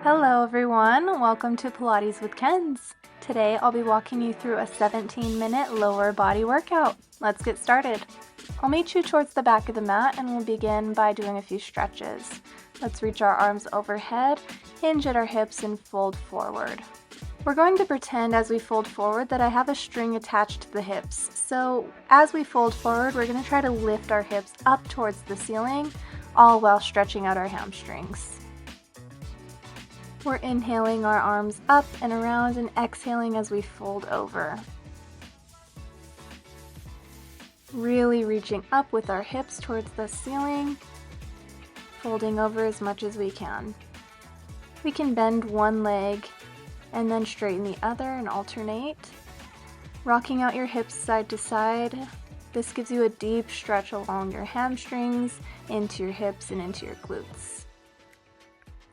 Hello everyone, welcome to Pilates with Ken's. Today I'll be walking you through a 17-minute lower body workout. Let's get started. I'll meet you towards the back of the mat and we'll begin by doing a few stretches. Let's reach our arms overhead, hinge at our hips, and fold forward. We're going to pretend as we fold forward that I have a string attached to the hips. So as we fold forward, we're going to try to lift our hips up towards the ceiling, all while stretching out our hamstrings. We're inhaling our arms up and around and exhaling as we fold over. Really reaching up with our hips towards the ceiling, folding over as much as we can. We can bend one leg and then straighten the other and alternate. Rocking out your hips side to side. This gives you a deep stretch along your hamstrings, into your hips and into your glutes.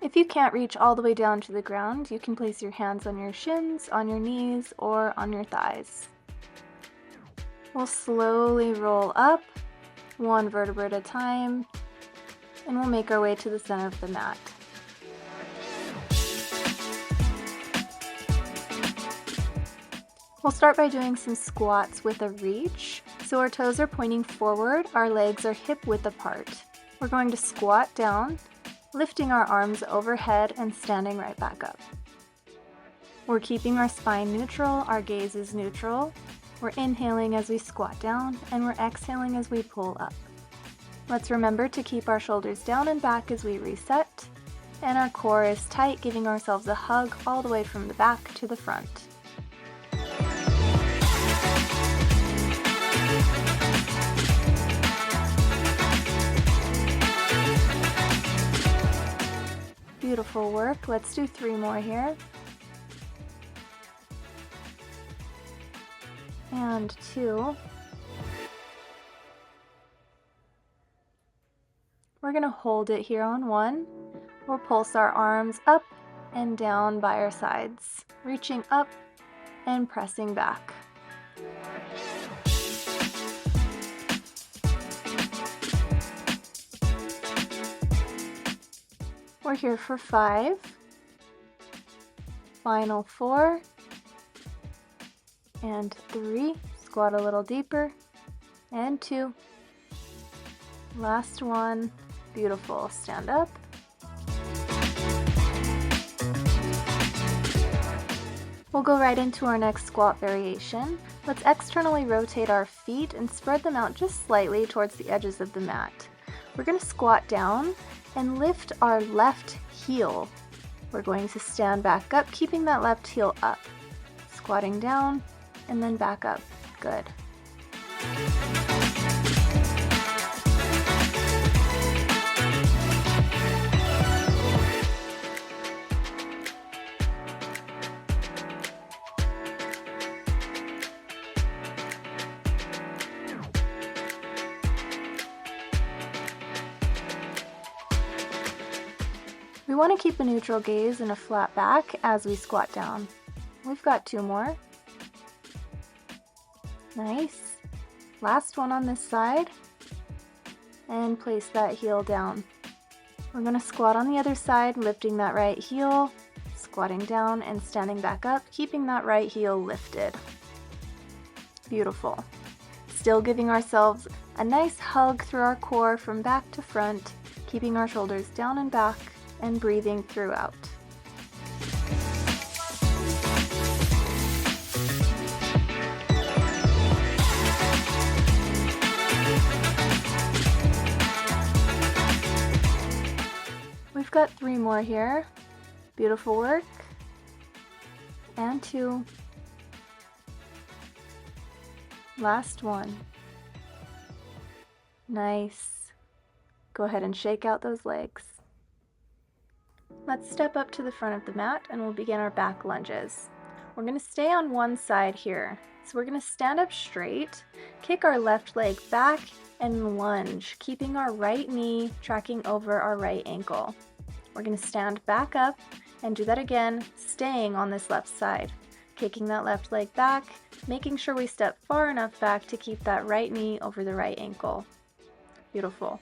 If you can't reach all the way down to the ground, you can place your hands on your shins, on your knees, or on your thighs. We'll slowly roll up, one vertebra at a time, and we'll make our way to the center of the mat. We'll start by doing some squats with a reach. So our toes are pointing forward, our legs are hip width apart. We're going to squat down, lifting our arms overhead and standing right back up. We're keeping our spine neutral, our gaze is neutral. We're inhaling as we squat down and we're exhaling as we pull up. Let's remember to keep our shoulders down and back as we reset, and our core is tight, giving ourselves a hug all the way from the back to the front. Beautiful work. Let's do 3 more here. And 2. We're going to hold it here on 1. We'll pulse our arms up and down by our sides, reaching up and pressing back. We're here for 5, final 4, and 3, squat a little deeper, and 2, last 1, beautiful, stand up. We'll go right into our next squat variation. Let's externally rotate our feet and spread them out just slightly towards the edges of the mat. We're going to squat down and lift our left heel. We're going to stand back up, keeping that left heel up. Squatting down and then back up. Good. We want to keep a neutral gaze and a flat back as we squat down. We've got 2 more. Nice. Last one on this side. And place that heel down. We're going to squat on the other side, lifting that right heel, squatting down and standing back up, keeping that right heel lifted. Beautiful. Still giving ourselves a nice hug through our core from back to front, keeping our shoulders down and back, and breathing throughout. We've got 3 more here. Beautiful work. And 2. Last 1. Nice. Go ahead and shake out those legs. Let's step up to the front of the mat and we'll begin our back lunges. We're going to stay on one side here. So we're going to stand up straight, kick our left leg back, and lunge, keeping our right knee tracking over our right ankle. We're going to stand back up and do that again, staying on this left side. Kicking that left leg back, making sure we step far enough back to keep that right knee over the right ankle. Beautiful.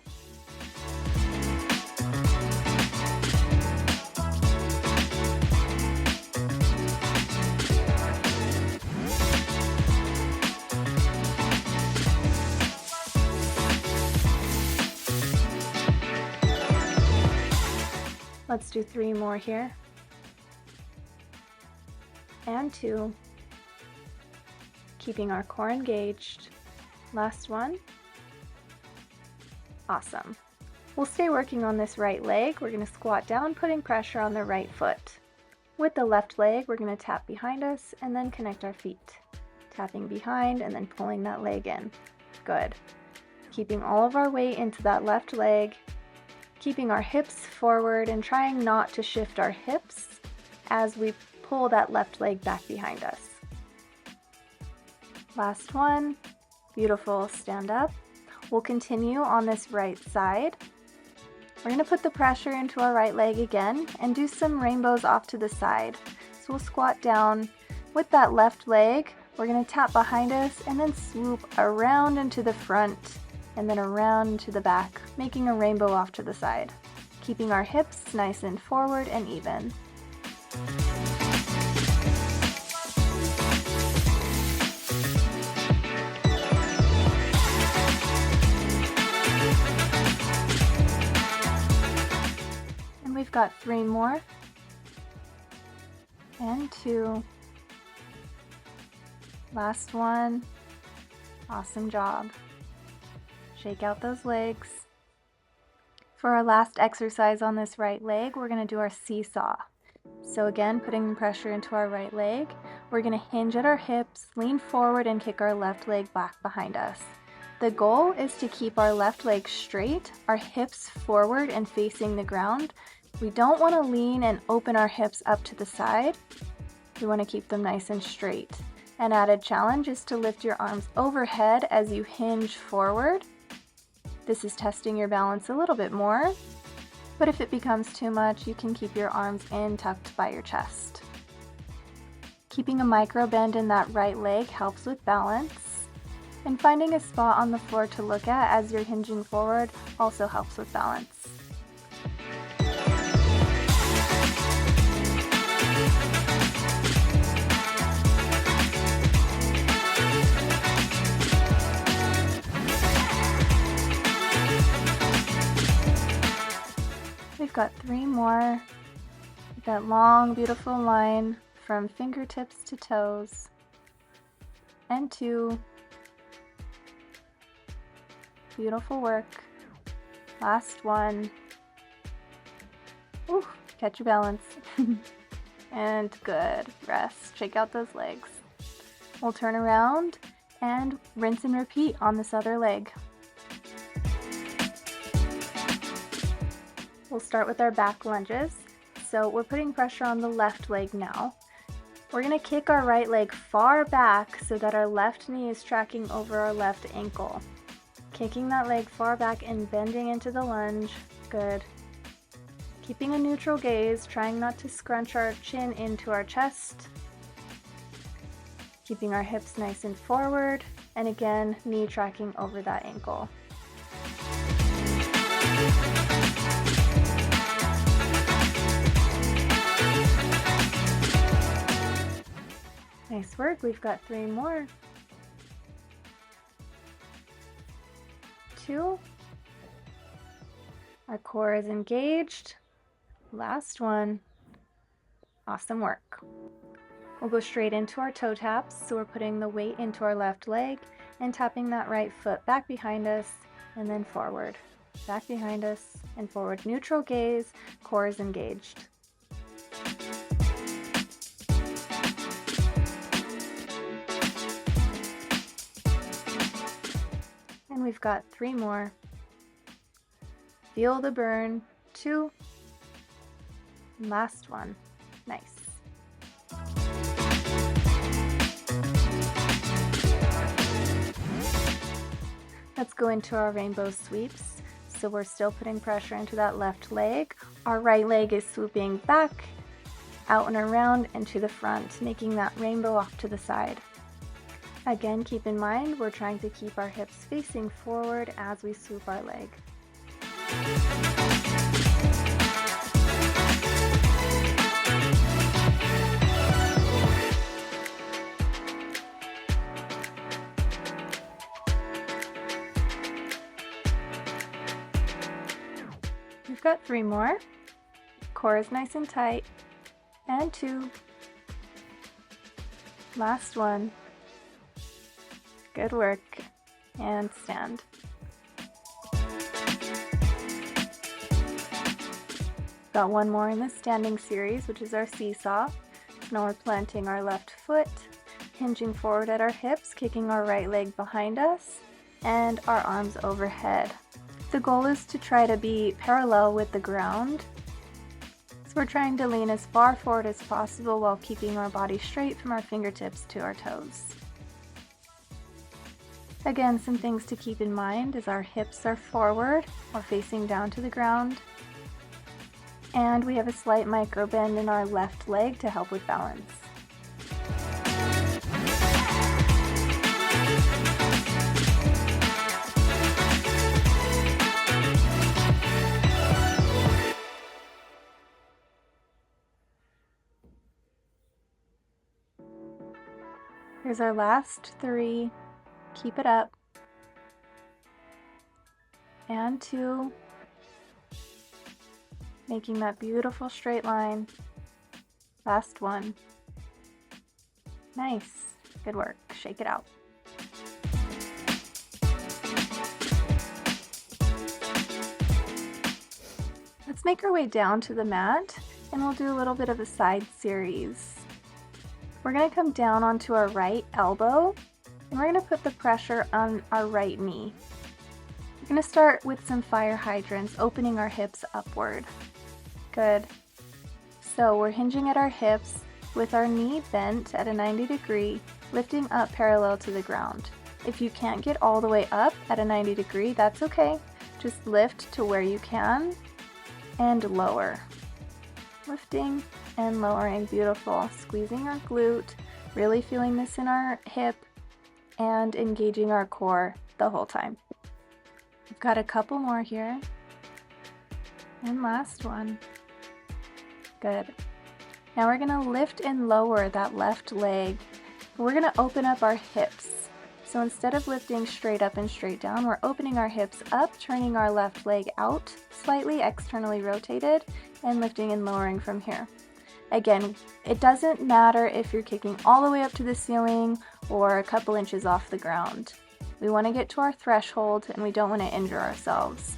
Let's do 3 more here. And 2. Keeping our core engaged. Last one. Awesome. We'll stay working on this right leg. We're going to squat down, putting pressure on the right foot. With the left leg, we're going to tap behind us and then connect our feet. Tapping behind and then pulling that leg in. Good. Keeping all of our weight into that left leg. Keeping our hips forward and trying not to shift our hips as we pull that left leg back behind us. Last one. Beautiful. Stand up. We'll continue on this right side. We're going to put the pressure into our right leg again and do some rainbows off to the side. So we'll squat down with that left leg. We're going to tap behind us and then swoop around into the front and then around to the back, making a rainbow off to the side, keeping our hips nice and forward and even. And we've got 3 more, and 2. Last one. Awesome job. Shake out those legs. For our last exercise on this right leg, we're going to do our seesaw. So again, putting pressure into our right leg, we're going to hinge at our hips, lean forward, and kick our left leg back behind us. The goal is to keep our left leg straight, our hips forward and facing the ground. We don't want to lean and open our hips up to the side. We want to keep them nice and straight. An added challenge is to lift your arms overhead as you hinge forward. This is testing your balance a little bit more, but if it becomes too much, you can keep your arms in tucked by your chest. Keeping a micro bend in that right leg helps with balance, and finding a spot on the floor to look at as you're hinging forward also helps with balance. We've got 3 more. That long, beautiful line from fingertips to toes. And 2. Beautiful work. Last one. Ooh, catch your balance. And good. Rest. Shake out those legs. We'll turn around and rinse and repeat on this other leg. We'll start with our back lunges. So we're putting pressure on the left leg now. We're going to kick our right leg far back so that our left knee is tracking over our left ankle. Kicking that leg far back and bending into the lunge. Good. Keeping a neutral gaze, trying not to scrunch our chin into our chest. Keeping our hips nice and forward. And again, knee tracking over that ankle. Nice work. We've got 3 more. 2. Our core is engaged. Last one. Awesome work. We'll go straight into our toe taps. So we're putting the weight into our left leg and tapping that right foot back behind us and then forward. Back behind us and forward. Neutral gaze. Core is engaged. And we've got 3 more. Feel the burn. 2. Last one. Nice. Let's go into our rainbow sweeps. So we're still putting pressure into that left leg. Our right leg is swooping back, out and around, and to the front, making that rainbow off to the side. Again, keep in mind, we're trying to keep our hips facing forward as we swoop our leg. We've got 3 more. core is nice and tight. And 2. Last one. Good work. And stand. Got one more in the standing series, which is our seesaw. So now we're planting our left foot, hinging forward at our hips, kicking our right leg behind us, and our arms overhead. The goal is to try to be parallel with the ground. So we're trying to lean as far forward as possible while keeping our body straight from our fingertips to our toes. Again, some things to keep in mind is our hips are forward or facing down to the ground. And we have a slight micro bend in our left leg to help with balance. Here's our last 3. Keep it up. And 2. Making that beautiful straight line. Last 1. Nice. Good work. Shake it out. Let's make our way down to the mat, and we'll do a little bit of a side series. We're going to come down onto our right elbow, and we're going to put the pressure on our right knee. We're going to start with some fire hydrants, opening our hips upward. Good. So we're hinging at our hips with our knee bent at a 90 degree, lifting up parallel to the ground. If you can't get all the way up at a 90 degree, that's okay. Just lift to where you can and lower. Lifting and lowering. Beautiful. Squeezing our glute, really feeling this in our hip and engaging our core the whole time. We've got a couple more here. And last one. Good. Now we're going to lift and lower that left leg. We're going to open up our hips. So instead of lifting straight up and straight down, we're opening our hips up, turning our left leg out, slightly externally rotated, and lifting and lowering from here. Again, it doesn't matter if you're kicking all the way up to the ceiling or a couple inches off the ground. We want to get to our threshold and we don't want to injure ourselves.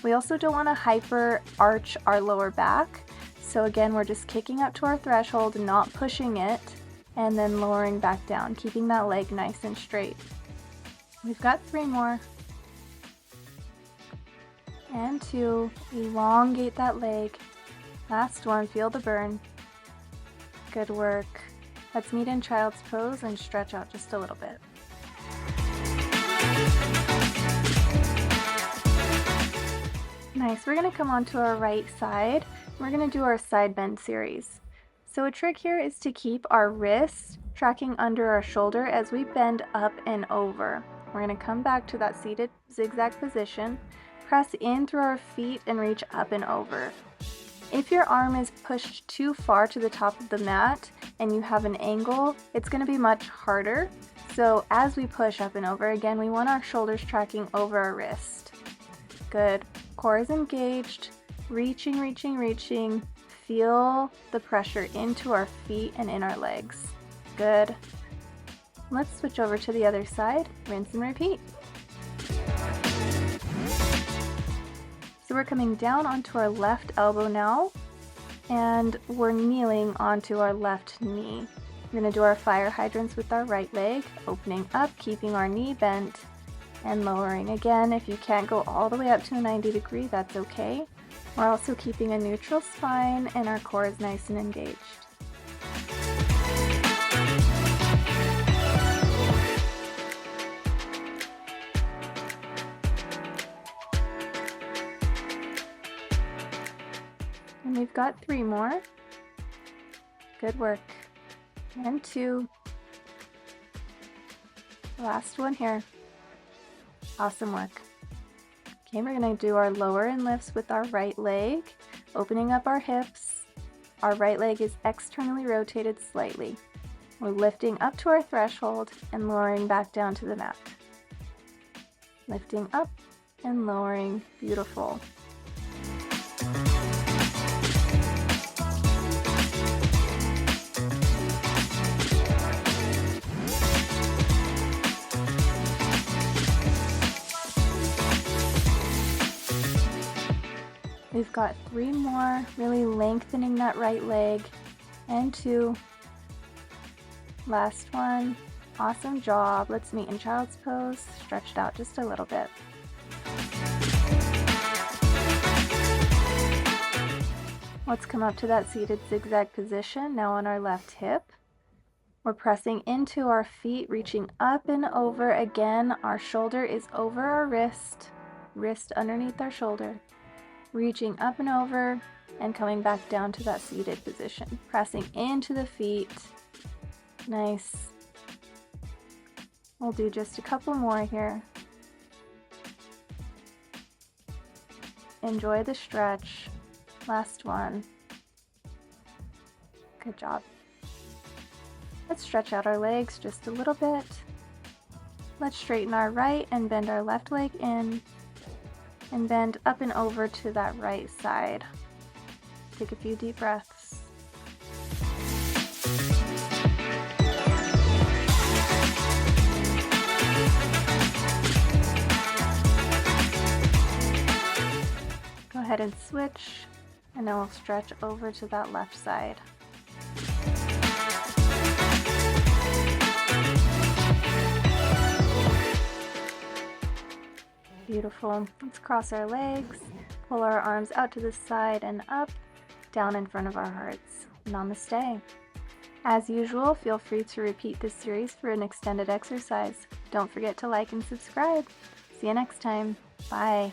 We also don't want to hyper arch our lower back. So again, we're just kicking up to our threshold, not pushing it, and then lowering back down, keeping that leg nice and straight. We've got 3 more. And 2, elongate that leg. Last one, feel the burn. Good work. Let's meet in child's pose and stretch out just a little bit. Nice, we're gonna come onto our right side. We're gonna do our side bend series. So a trick here is to keep our wrists tracking under our shoulder as we bend up and over. We're gonna come back to that seated zigzag position, press in through our feet and reach up and over. If your arm is pushed too far to the top of the mat and you have an angle, it's gonna be much harder. So as we push up and over, again, we want our shoulders tracking over our wrist. Good. Core is engaged. Reaching, reaching, reaching. Feel the pressure into our feet and in our legs. Good. Let's switch over to the other side. Rinse and repeat. So we're coming down onto our left elbow now, and we're kneeling onto our left knee. We're going to do our fire hydrants with our right leg, opening up, keeping our knee bent, and lowering. Again, if you can't go all the way up to a 90 degree, that's okay. We're also keeping a neutral spine and our core is nice and engaged. And we've got 3 more. Good work. And 2. Last one here. Awesome work. Okay, we're going to do our lower and lifts with our right leg, opening up our hips. Our right leg is externally rotated slightly. We're lifting up to our threshold and lowering back down to the mat. Lifting up and lowering. Beautiful. We've got 3 more, really lengthening that right leg, and 2. Last one. Awesome job. Let's meet in child's pose, stretched out just a little bit. Let's come up to that seated zigzag position, now on our left hip. We're pressing into our feet, reaching up and over. Again, our shoulder is over our wrist underneath our shoulder. Reaching up and over and coming back down to that seated position. Pressing into the feet. Nice. We'll do just a couple more here. Enjoy the stretch. Last one. Good job. Let's stretch out our legs just a little bit. Let's straighten our right and bend our left leg in. And bend up and over to that right side. Take a few deep breaths. Go ahead and switch, and then we'll stretch over to that left side. Beautiful. Let's cross our legs, pull our arms out to the side and up, down in front of our hearts. Namaste. As usual, feel free to repeat this series for an extended exercise. Don't forget to like and subscribe. See you next time. Bye.